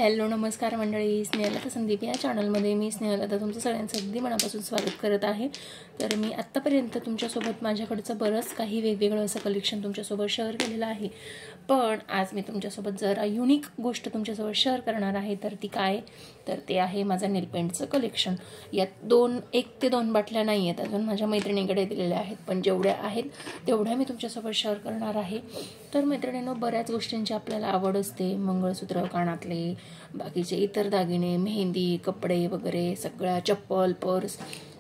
Hello नमस्कार मंडळी, स्नेहलता संदीप या चॅनलमध्ये मी स्नेहलता तुमचं सगळ्यांचं अगदी मनापासून स्वागत करत आहे। तर मी आत्तापर्यंत तुमच्यासोबत माझ्याकडचं बरंच काही वेगवेगळं असं कलेक्शन तुमच्यासोबत शेअर केलेलं आहे, पण आज मी तुमच्यासोबत जरा युनिक गोष्ट तुमच्यासोबत शेअर करणार आहे। तर ती काय, तर ते आहे माझं नेल पेंटचं कलेक्शन। यात 1 ते 2 बाटल्या नाही आहेत, अजून माझ्या मैत्रिणीकडे दिलेल्या आहेत, पण जेवढ्या आहेत तेवढ्या मी तुमच्यासोबत शेअर करणार आहे। तर मैत्रिणींनो, बऱ्याच गोष्टींची आपल्याला आवड असते, मंगळसूत्र, कानातले, बाकीचे इतर दागिने, मेहंदी, कपडे वगैरे सगळ्या, चप्पल, पर्स,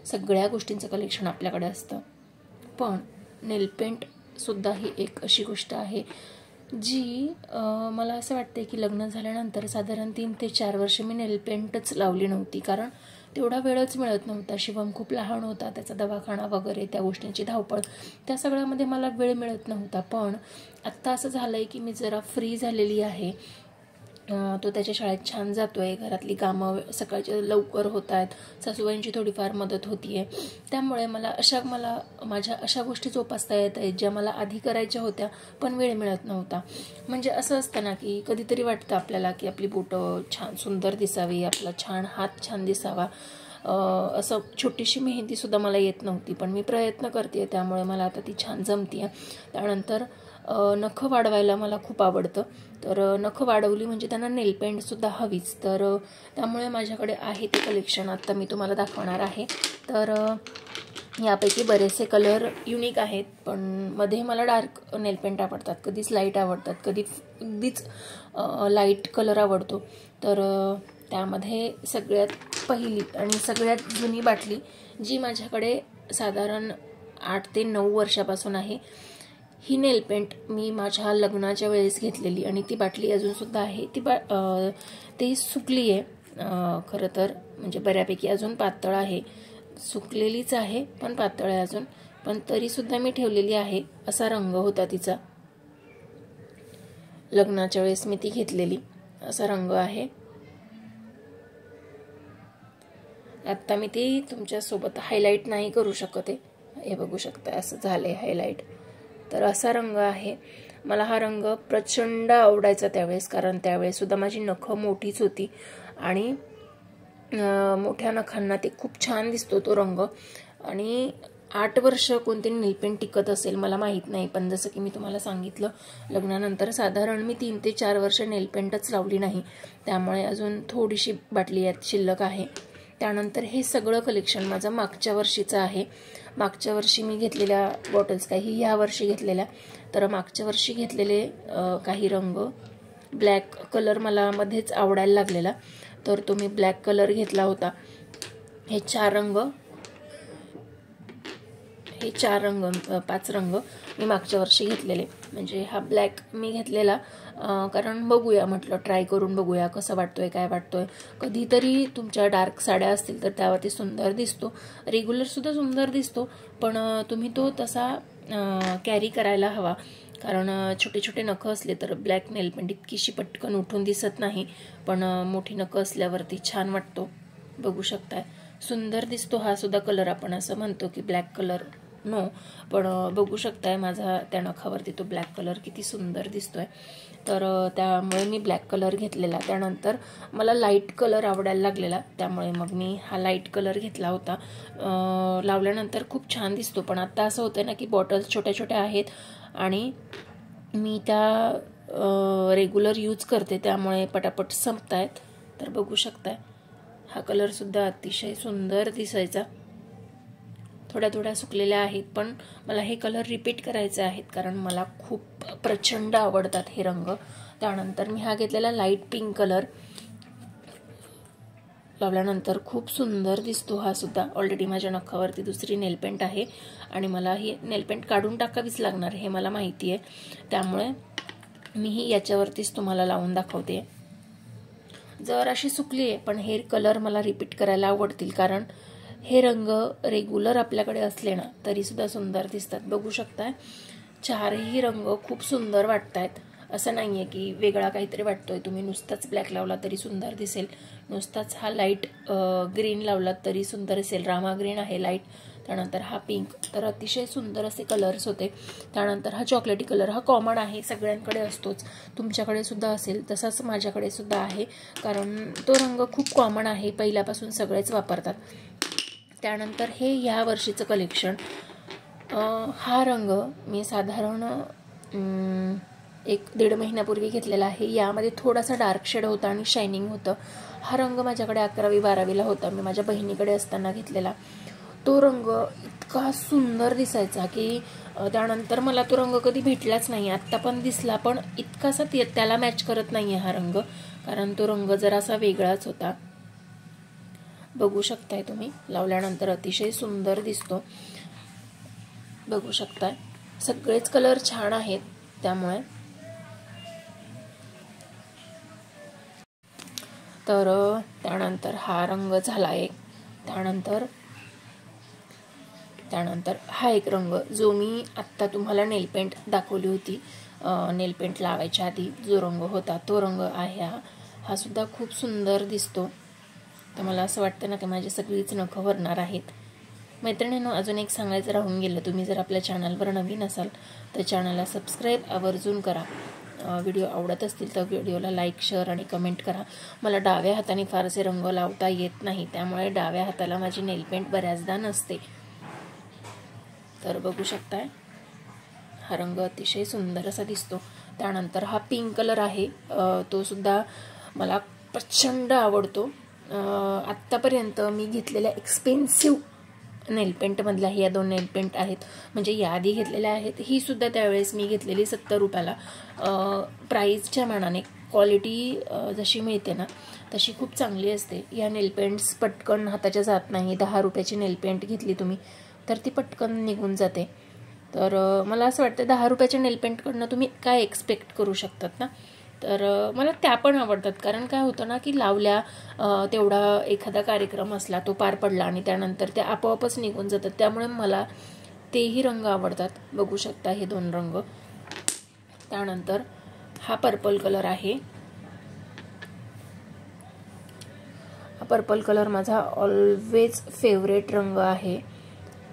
सगळ्या गोष्टींचं कलेक्शन आपल्याकडे असतं। पण नेल पेंट सुद्धा ही एक अशी गोष्ट आहे जी मला असं वाटते की लग्न झाल्यानंतर साधारण 3 ते 4 वर्ष मी नेल पेंटच लावली नव्हती, कारण तेवढा वेळच मिळत नव्हता। शिवम खूप लहान होता, त्याचा दवाखाना वगैरे, त्या गोष्टींची धावपळ, त्या सगळ्यामध्ये मला वेळ मिळत नव्हता। पण आत्ता असं झालंय की मी जरा फ्री झालेली आहे। तो त्याच्या शाळेत छान जातोय, घरातली कामं सकाळचे लवकर होत आहेत, सासूबाईंची थोडीफार मदत होतीये, त्यामुळे मला माझ्या अशा गोष्टी जोपासता येत आहेत ज्या मला आधी करायच्या होत्या पण वेळ मिळत नव्हता। म्हणजे असं असतं ना की कधीतरी वाटतं आपल्याला की आपली बोटं छान सुंदर दिसावी, आपला छान हात छान दिसावा। असं छोटीशी मेहंदी सुद्धा मला येत नव्हती, पण मी प्रयत्न करते, त्यामुळे मला आता ती छान जमते। त्यानंतर नखं वाढवायला मला खूप आवडतं, तर नखं वाढवली म्हणजे त्यांना नेल पेंट सुद्धा हवीच, तर त्यामुळे माझ्याकडे आहे ते कलेक्शन आता मी तुम्हाला दाखवणार आहे। तर यापैकी बरेचसे कलर युनिक आहेत, पण मध्ये मला डार्क नेल पेंट आवडतात, कधीच लाईट आवडतात, कधी अगदीच लाईट कलर आवडतो। तर त्यामध्ये सगळ्यात पहिली आणि सगळ्यात जुनी बाटली जी माझ्याकडे साधारण 8 ते 9 वर्षापासून आहे, ही नेल पेंट मी माझ्या लग्नाच्या वेळेस घेतलेली, आणि ती बाटली अजूनसुद्धा आहे। ती सुकली आहे खरं तर, म्हणजे बऱ्यापैकी अजून पातळ आहे, सुकलेलीच आहे पण पातळ आहे अजून, पण तरीसुद्धा मी ठेवलेली आहे। असा रंग होता तिचा, लग्नाच्या वेळेस मी ती घेतलेली, असा रंग आहे। आता मी ती तुमच्यासोबत हायलाईट नाही करू शकत आहे, हे बघू शकता असं झालंय हायलाईट। तर असा रंग आहे, मला हा रंग प्रचंड आवडायचा त्यावेळेस, कारण त्यावेळेस सुद्धा माझी नखं मोठीच होती आणि मोठ्या नखांना ते खूप छान दिसतो तो रंग। आणि 8 वर्ष कोणती नेल पेंट टिकत असेल मला माहीत नाही, पण जसं की मी तुम्हाला सांगितलं, लग्नानंतर साधारण मी 3 ते 4 वर्ष नेल पेंटच लावली नाही, त्यामुळे अजून थोडीशी बाटली यात शिल्लक आहे। त्यानंतर हे सगळं कलेक्शन माझं मागच्या वर्षीचं आहे। मागच्या वर्षी मी घेतलेल्या बॉटल्स काही या वर्षी घेतलेल्या, तर मागच्या वर्षी घेतलेले काही रंग, ब्लॅक कलर मला मध्येच आवडायला लागलेला, तर तो मी ब्लॅक कलर घेतला होता। हे 4 रंग 5 रंग मी मागच्या वर्षी घेतलेले, म्हणजे हा ब्लॅक मी घेतलेला कारण बघूया म्हटलं, ट्राय करून बघूया कसं वाटतोय, काय वाटतोय। कधीतरी तुमच्या डार्क साड्या असतील तर त्यावरती सुंदर दिसतो, रेग्युलर सुद्धा सुंदर दिसतो, पण तुम्ही तो तसा कॅरी करायला हवा, कारण छोटे छोटे नखं असले तर ब्लॅक नेल पेंट इतकीशी पटकन उठून दिसत नाही, पण मोठी नखं असल्यावरती छान वाटतो। बघू शकताय सुंदर दिसतो हा सुद्धा कलर, आपण असं म्हणतो की ब्लॅक कलर नो, पण बघू शकताय माझा त्या नखावरती तो ब्लॅक कलर किती सुंदर दिसतोय। तर त्यामुळे मी ब्लॅक कलर घेतलेला। त्यानंतर मला लाईट कलर आवडायला लागलेला, त्यामुळे मग मी हा लाईट कलर घेतला होता। लावल्यानंतर खूप छान दिसतो, पण आता असं होतं ना की बॉटल्स छोट्या छोट्या आहेत आणि मी त्या रेग्युलर यूज करते, त्यामुळे पटापट संपत आहेत। तर बघू शकताय हा कलरसुद्धा अतिशय सुंदर दिसायचा, थोड्या थोड्या सुकलेल्या आहेत, पण मला हे कलर रिपीट करायचे आहेत कारण मला खूप प्रचंड आवडतात हे रंग। त्यानंतर मी हा घेतलेला लाईट पिंक कलर, लावल्यानंतर खूप सुंदर दिसतो हा सुद्धा। ऑलरेडी माझ्या नखावरती दुसरी नेल पेंट आहे आणि मला ही नेल पेंट काढून टाकावीच लागणार हे मला माहिती आहे, त्यामुळे मीही याच्यावरतीच तुम्हाला लावून दाखवते। जर अशी सुकली आहे, पण हे कलर मला रिपीट करायला आवडतील, कारण हे रंग रेग्युलर आपल्याकडे असले ना तरी सुद्धा सुंदर दिसतात। बघू शकताय 4ही रंग खूप सुंदर वाटत आहेत, असं नाही आहे की वेगळा काहीतरी वाटतोय. तुम्ही नुसताच ब्लॅक लावला तरी सुंदर दिसेल, नुसताच हा लाईट ग्रीन लावला तरी सुंदर दिसेल. रामा ग्रीन आहे लाईट, त्यानंतर हा पिंक, तर अतिशय सुंदर असे कलर्स होते. त्यानंतर हा चॉकलेटी कलर, हा कॉमन आहे, सगळ्यांकडे असतोच, तुमच्याकडे सुद्धा असेल तसाच माझ्याकडे सुद्धा आहे, कारण तो रंग खूप कॉमन आहे, पहिल्यापासून सगळेच वापरतात. त्यानंतर हे ह्या वर्षीचं कलेक्शन, हा रंग मी साधारण 1-1.5 महिन्यापूर्वी घेतलेला आहे. यामध्ये थोडासा डार्क शेड होता आणि शायनिंग होतं. हा रंग माझ्याकडे 11वी-12वीला होता, मी माझ्या बहिणीकडे असताना घेतलेला. तो रंग इतका सुंदर दिसायचा की त्यानंतर मला तो रंग कधी भेटलाच नाही. आत्ता पण दिसला, पण इतकासा त्याला मॅच करत नाही आहे हा रंग, कारण तो रंग जरासा वेगळाच होता. बघू शकताय तुम्ही, लावल्यानंतर अतिशय सुंदर दिसतो. बघू शकताय, सगळेच कलर छान आहेत. त्यामुळे तर त्यानंतर हा रंग झाला एक. त्यानंतर हा एक रंग जो मी आत्ता तुम्हाला नेलपेंट दाखवली होती, नेलपेंट लावायच्या आधी जो रंग होता तो रंग आहे हा सुद्धा खूप सुंदर दिसतो. तर मला असं वाटतं ना की माझी सगळीच नखं भरणार आहेत. मैत्रिणींनो, अजून एक सांगायचं राहून गेलं, तुम्ही जर आपल्या चॅनलवर नवीन असाल तर चॅनलला सबस्क्राईब आवर्जून करा. व्हिडिओ आवडत असतील तर व्हिडिओला लाईक, शेअर आणि कमेंट करा. मला डाव्या हाताने फारसे रंग लावता येत नाही, त्यामुळे डाव्या हाताला माझी नेलपेंट बऱ्याचदा नसते. तर बघू शकताय, हा रंग अतिशय सुंदर असा दिसतो. त्यानंतर हा पिंक कलर आहे, तो सुद्धा मला प्रचंड आवडतो. आत्तापर्यंत मी घेतलेल्या एक्सपेन्सिव्ह नेलपेंटमधल्या ह्या 2 नेलपेंट आहेत, म्हणजे याआधी घेतलेल्या आहेत. ही सुद्धा त्यावेळेस मी घेतलेली 70 रुपयाला. प्राईजच्या मानाने क्वालिटी जशी मिळते ना तशी खूप चांगली असते. या नेलपेंट्स पटकन हाताच्या जात नाही. 10 रुपयाची नेलपेंट घेतली तुम्ही तर ती पटकन निघून जाते. तर मला असं वाटतं 10 रुपयाच्या नेलपेंटकडनं तुम्ही काय एक्सपेक्ट करू शकतात ना. तर मला त्या पण आवडतात, कारण काय होतं ना की लावल्या तेवढा एखादा कार्यक्रम असला, तो पार पडला आणि त्यानंतर ते आपोआपच निघून जातात, त्यामुळे मला तेही रंग आवडतात. बघू शकता हे 2 रंग. त्यानंतर हा पर्पल कलर आहे. हा पर्पल कलर माझा ऑलवेज फेवरेट रंग आहे.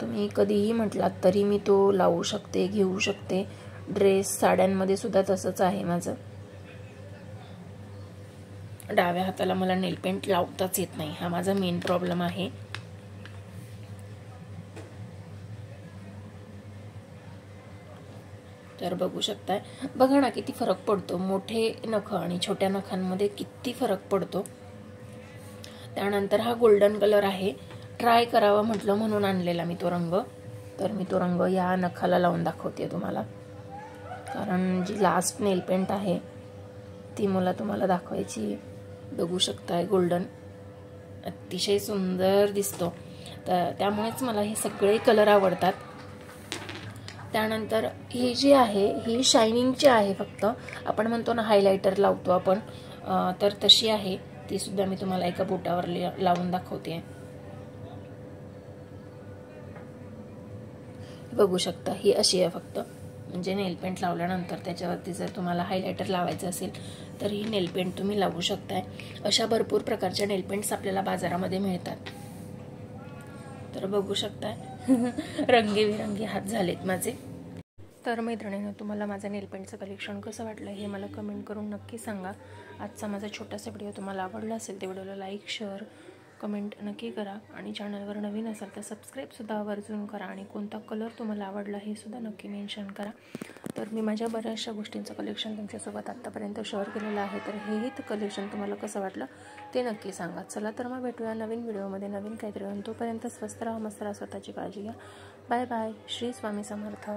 तुम्ही कधीही म्हटलात तरी मी तो लावू शकते, घेऊ शकते. ड्रेस, साड्यांमध्ये सुद्धा तसंच आहे माझं. डाव्या हाताला मला नेलपेंट लावताच येत नाही, हा माझा मेन प्रॉब्लेम आहे. तर बघू शकताय, बघा ना किती फरक पडतो. मोठे नख आणि छोट्या नखांमध्ये किती फरक पडतो. त्यानंतर हा गोल्डन कलर आहे. ट्राय करावा म्हटलं म्हणून आणलेला मी तो रंग. तर मी तो रंग या नखाला लावून दाखवते तुम्हाला, कारण जी लास्ट नेलपेंट आहे ती मला तुम्हाला दाखवायची. बघू शकताय, गोल्डन अतिशय सुंदर दिसतो. तर त्यामुळेच मला हे सगळे कलर आवडतात. त्यानंतर ही जी आहे ही शायनिंगची आहे. फक्त आपण म्हणतो ना हायलायटर लावतो आपण, तर तशी आहे. ती सुद्धा मी तुम्हाला एका बोटावर लावून दाखवते. बघू शकता, ही अशी आहे फक्त. म्हणजे नेलपेंट लावल्यानंतर त्याच्यावरती जर तुम्हाला हायलायटर लावायचं असेल तर ही नेलपेंट तुम्ही लावू शकताय. अशा भरपूर प्रकारच्या नेलपेंट्स आपल्याला बाजारामध्ये मिळतात. तर बघू शकताय रंगीबिरंगी हात झालेत माझे. तर मैत्रिणींनो, तुम्हाला माझं नेलपेंटचं कलेक्शन कसं वाटलं हे मला कमेंट करून नक्की सांगा. आजचा माझा छोटासा व्हिडिओ तुम्हाला आवडला असेल तर व्हिडिओला लाईक, शेअर, कमेंट नक्की करा. आणि चॅनलवर नवीन असाल तर सबस्क्राईबसुद्धा आवर्जून करा. आणि कोणता कलर तुम्हाला आवडला हे सुद्धा नक्की मेन्शन करा. तर मी माझ्या बऱ्याचशा गोष्टींचं कलेक्शन तुमच्यासोबत आत्तापर्यंत शेअर केलेलं आहे. तर हेही कलेक्शन तुम्हाला कसं वाटलं ते नक्की सांगा. चला तर मग भेटूया नवीन व्हिडिओमध्ये नवीन काहीतरी. तोपर्यंत स्वस्त राहा, मस्त राहा, स्वतःची काळजी घ्या. Bye bye. श्री स्वामी समर्थ.